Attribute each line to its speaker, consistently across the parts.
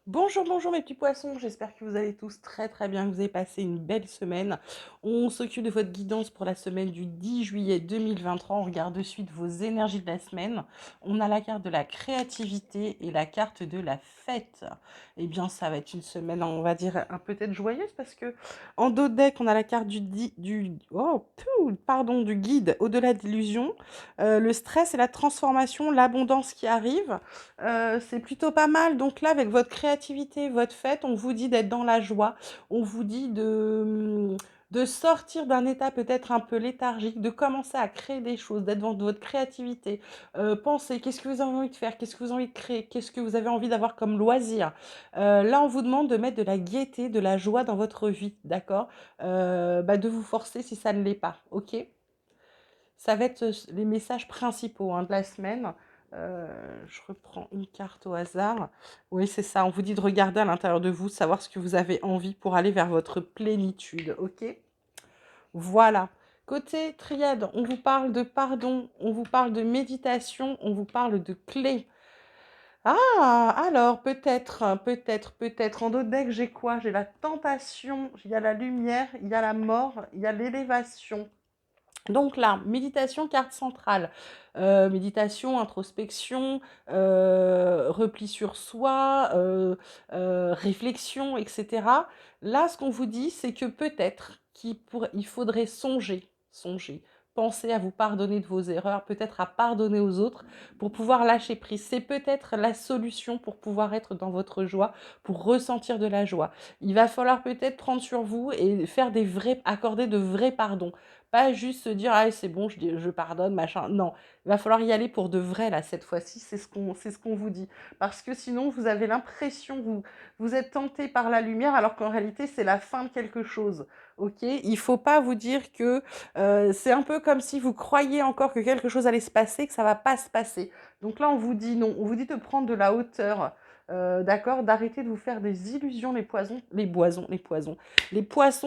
Speaker 1: Bonjour, bonjour mes petits poissons, j'espère que vous allez tous très très bien, que vous avez passé une belle semaine. On s'occupe de votre guidance pour la semaine du 10 juillet 2023. On regarde de suite vos énergies de la semaine. On a la carte de la créativité et la carte de la fête. Eh bien, ça va être une semaine, on va dire, un peut-être joyeuse parce que en dos de deck, on a la carte du guide au-delà de l'illusion, le stress et la transformation, l'abondance qui arrive. C'est plutôt pas mal. Donc là, avec votre créativité, votre fête, on vous dit d'être dans la joie. On vous dit de sortir d'un état peut-être un peu léthargique, de commencer à créer des choses, d'être dans votre créativité. Pensez, qu'est-ce que vous avez envie de faire? Qu'est-ce que vous avez envie de créer? Qu'est-ce que vous avez envie d'avoir comme loisir? Là, on vous demande de mettre de la gaieté, de la joie dans votre vie, d'accord? De vous forcer si ça ne l'est pas, ok? Ça va être les messages principaux de la semaine. Je reprends une carte au hasard. Oui, c'est ça. On vous dit de regarder à l'intérieur de vous, de savoir ce que vous avez envie pour aller vers votre plénitude. OK? Voilà. Côté triade, on vous parle de pardon, on vous parle de méditation, on vous parle de clés. Ah, alors peut-être. En d'autres decks, j'ai quoi? J'ai la tentation, il y a la lumière, il y a la mort, il y a l'élévation. Donc là, méditation, carte centrale. Méditation, introspection, repli sur soi, réflexion, etc. Là, ce qu'on vous dit, c'est que peut-être il faudrait songer, penser à vous pardonner de vos erreurs, peut-être à pardonner aux autres pour pouvoir lâcher prise. C'est peut-être la solution pour pouvoir être dans votre joie, pour ressentir de la joie. Il va falloir peut-être prendre sur vous et accorder de vrais pardons. Pas juste se dire, ah, c'est bon, je pardonne, machin. Non, il va falloir y aller pour de vrai, là, cette fois-ci, c'est ce qu'on vous dit. Parce que sinon, vous avez l'impression, vous êtes tenté par la lumière, alors qu'en réalité, c'est la fin de quelque chose. Ok? Il faut pas vous dire que c'est un peu comme si vous croyiez encore que quelque chose allait se passer, que ça va pas se passer. Donc là, on vous dit non, on vous dit de prendre de la hauteur. D'accord, d'arrêter de vous faire des illusions, les poissons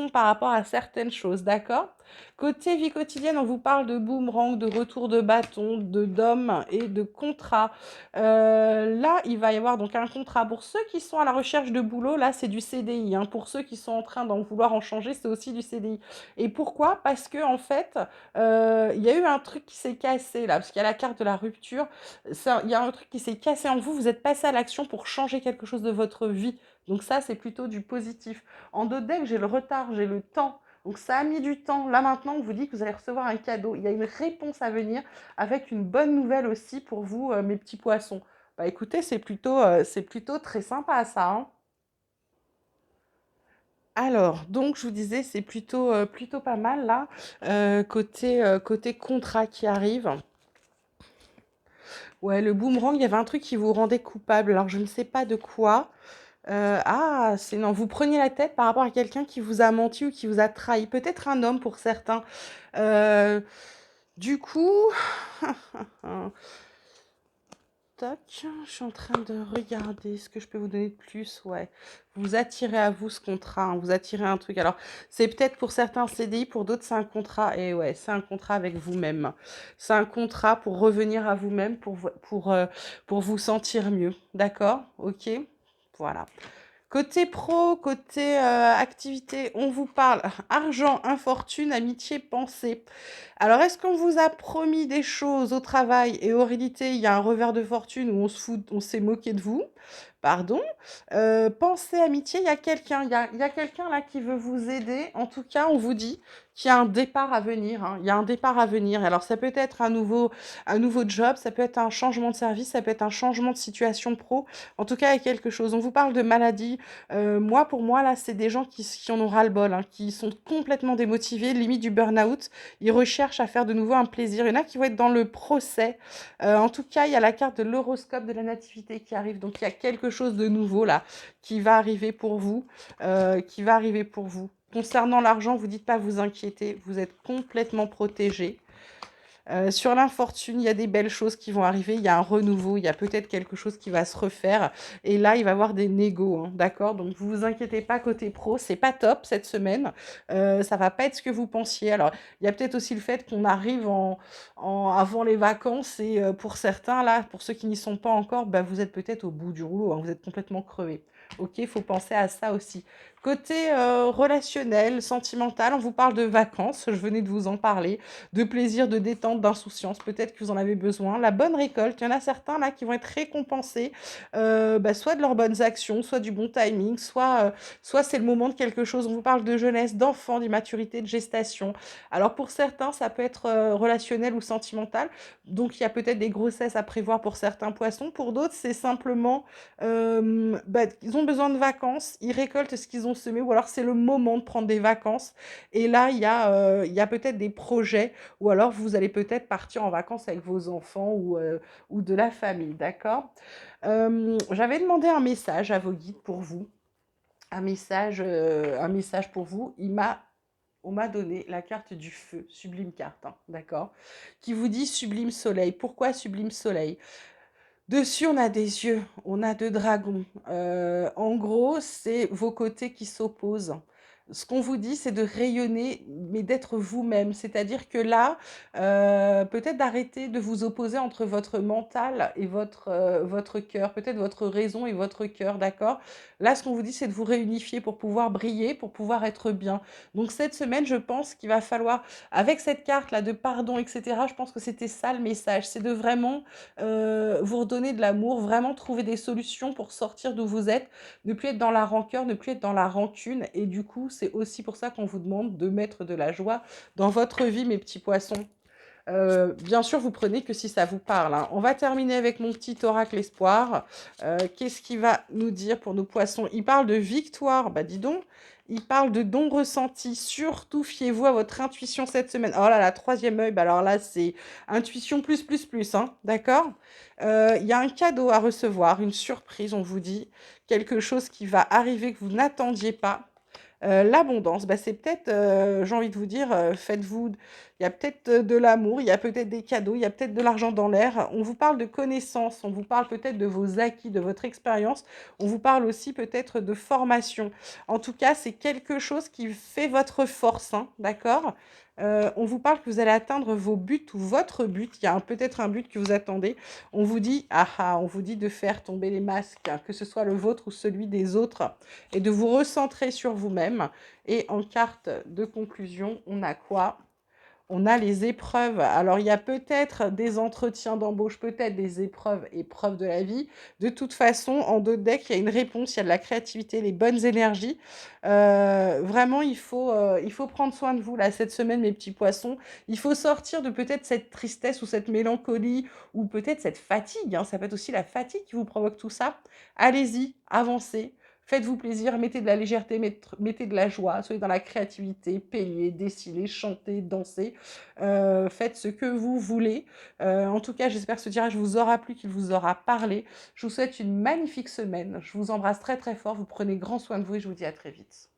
Speaker 1: par rapport à certaines choses, d'accord? Côté vie quotidienne, on vous parle de boomerang, de retour de bâton, d'hommes et de contrats. Là, il va y avoir donc un contrat. Pour ceux qui sont à la recherche de boulot, là, c'est du CDI. Pour ceux qui sont en train d'en vouloir en changer, c'est aussi du CDI. Et pourquoi? Parce que en fait, il y a eu un truc qui s'est cassé là, parce qu'il y a la carte de la rupture. Il y a un truc qui s'est cassé en vous. Vous êtes passé à l'action pour changer quelque chose de votre vie. Donc ça, c'est plutôt du positif. En deux decks, j'ai le retard, j'ai le temps. Donc ça a mis du temps. Là maintenant, on vous dit que vous allez recevoir un cadeau. Il y a une réponse à venir avec une bonne nouvelle aussi pour vous, mes petits poissons. Bah écoutez, c'est plutôt très sympa ça. Alors, donc je vous disais, c'est plutôt pas mal là, côté contrat qui arrive. Ouais, le boomerang, il y avait un truc qui vous rendait coupable. Alors je ne sais pas de quoi. C'est non, vous preniez la tête par rapport à quelqu'un qui vous a menti ou qui vous a trahi. Peut-être un homme pour certains. Euh, du coup, toc, je suis en train de regarder ce que je peux vous donner de plus. Ouais, vous attirez à vous ce contrat, vous attirez un truc. Alors, c'est peut-être pour certains CDI, pour d'autres, c'est un contrat. Et ouais, c'est un contrat avec vous-même. C'est un contrat pour revenir à vous-même, pour vous sentir mieux. D'accord? Ok? Voilà. Côté pro, côté activité, on vous parle argent, infortune, amitié, pensée. Alors, est-ce qu'on vous a promis des choses au travail et en réalité, il y a un revers de fortune où on s'est moqué de vous? Pardon. Pensée, amitié, il y a quelqu'un là qui veut vous aider. En tout cas, on vous dit qu'il y a un départ à venir. Il y a un départ à venir. Alors, ça peut être un nouveau job, ça peut être un changement de service, ça peut être un changement de situation pro. En tout cas, il y a quelque chose. On vous parle de maladie. Pour moi, là, c'est des gens qui en ont ras-le-bol, qui sont complètement démotivés, limite du burn-out. Ils recherchent à faire de nouveau un plaisir. Il y en a qui vont être dans le procès. En tout cas, il y a la carte de l'horoscope de la nativité qui arrive. Donc, il y a quelque chose de nouveau là qui va arriver pour vous. Concernant l'argent, vous dites pas vous inquiéter. Vous êtes complètement protégé. Sur l'infortune, il y a des belles choses qui vont arriver, il y a un renouveau, il y a peut-être quelque chose qui va se refaire et là, il va y avoir des négos, hein, d'accord? Donc vous vous inquiétez pas côté pro, c'est pas top cette semaine, ça va pas être ce que vous pensiez. Alors, il y a peut-être aussi le fait qu'on arrive avant les vacances et pour certains là, pour ceux qui n'y sont pas encore, bah, vous êtes peut-être au bout du rouleau, hein, vous êtes complètement crevés. OK, il faut penser à ça aussi. Côté, relationnel, sentimental, on vous parle de vacances, je venais de vous en parler, de plaisir, de détente, d'insouciance, peut-être que vous en avez besoin. La bonne récolte, il y en a certains là qui vont être récompensés, bah, soit de leurs bonnes actions, soit du bon timing, soit c'est le moment de quelque chose. On vous parle de jeunesse, d'enfant, d'immaturité, de gestation. Alors pour certains, ça peut être, relationnel ou sentimental, donc il y a peut-être des grossesses à prévoir pour certains poissons. Pour d'autres, c'est simplement, bah, ils ont besoin de vacances, ils récoltent ce qu'ils ont semé ou alors c'est le moment de prendre des vacances et là, il y a peut-être des projets ou alors vous allez peut-être partir en vacances avec vos enfants ou de la famille, d'accord? J'avais demandé un message à vos guides pour vous, un message pour vous. On m'a donné la carte du feu, sublime carte, hein, d'accord? Qui vous dit sublime soleil. Pourquoi sublime soleil? Dessus, on a des yeux, on a 2 dragons. En gros, c'est vos côtés qui s'opposent. Ce qu'on vous dit, c'est de rayonner, mais d'être vous-même. C'est-à-dire que là, peut-être d'arrêter de vous opposer entre votre mental et votre cœur, peut-être votre raison et votre cœur, d'accord? Là, ce qu'on vous dit, c'est de vous réunifier pour pouvoir briller, pour pouvoir être bien. Donc cette semaine, je pense qu'il va falloir avec cette carte-là de pardon et cetera, je pense que c'était ça le message, c'est de vraiment vous redonner de l'amour, vraiment trouver des solutions pour sortir d'où vous êtes, ne plus être dans la rancœur, ne plus être dans la rancune. Et du coup, c'est aussi pour ça qu'on vous demande de mettre de la joie dans votre vie, mes petits poissons. Bien sûr, vous prenez que si ça vous parle, hein. On va terminer avec mon petit oracle espoir. Qu'est-ce qu'il va nous dire pour nos poissons? Il parle de victoire, bah dis donc. Il parle de dons ressentis. Surtout, fiez-vous à votre intuition cette semaine. Oh là là, troisième œil, bah alors là, c'est intuition plus, plus, plus, hein, d'accord? Il y a un cadeau à recevoir, une surprise, on vous dit. Quelque chose qui va arriver que vous n'attendiez pas. L'abondance, bah, c'est peut-être, j'ai envie de vous dire, faites-vous il y a peut-être, de l'amour, il y a peut-être des cadeaux, il y a peut-être de l'argent dans l'air. On vous parle de connaissances, on vous parle peut-être de vos acquis, de votre expérience. On vous parle aussi peut-être de formation. En tout cas, c'est quelque chose qui fait votre force, hein, d'accord? On vous parle que vous allez atteindre vos buts ou votre but. Il y a peut-être un but que vous attendez. On vous dit ah ah, on vous dit de faire tomber les masques, hein, que ce soit le vôtre ou celui des autres et de vous recentrer sur vous-même. Et en carte de conclusion, on a quoi? On a les épreuves. Alors, il y a peut-être des entretiens d'embauche, peut-être des épreuves, épreuves de la vie. De toute façon, en dos de deck, il y a une réponse, il y a de la créativité, les bonnes énergies. Vraiment, il faut prendre soin de vous, là, cette semaine, mes petits poissons. Il faut sortir de peut-être cette tristesse ou cette mélancolie ou peut-être cette fatigue, hein. Ça peut être aussi la fatigue qui vous provoque tout ça. Allez-y, avancez. Faites-vous plaisir, mettez de la légèreté, mettez de la joie, soyez dans la créativité, peignez, dessinez, chantez, dansez, faites ce que vous voulez. En tout cas, j'espère que ce tirage vous aura plu, qu'il vous aura parlé. Je vous souhaite une magnifique semaine. Je vous embrasse très très fort. Vous prenez grand soin de vous et je vous dis à très vite.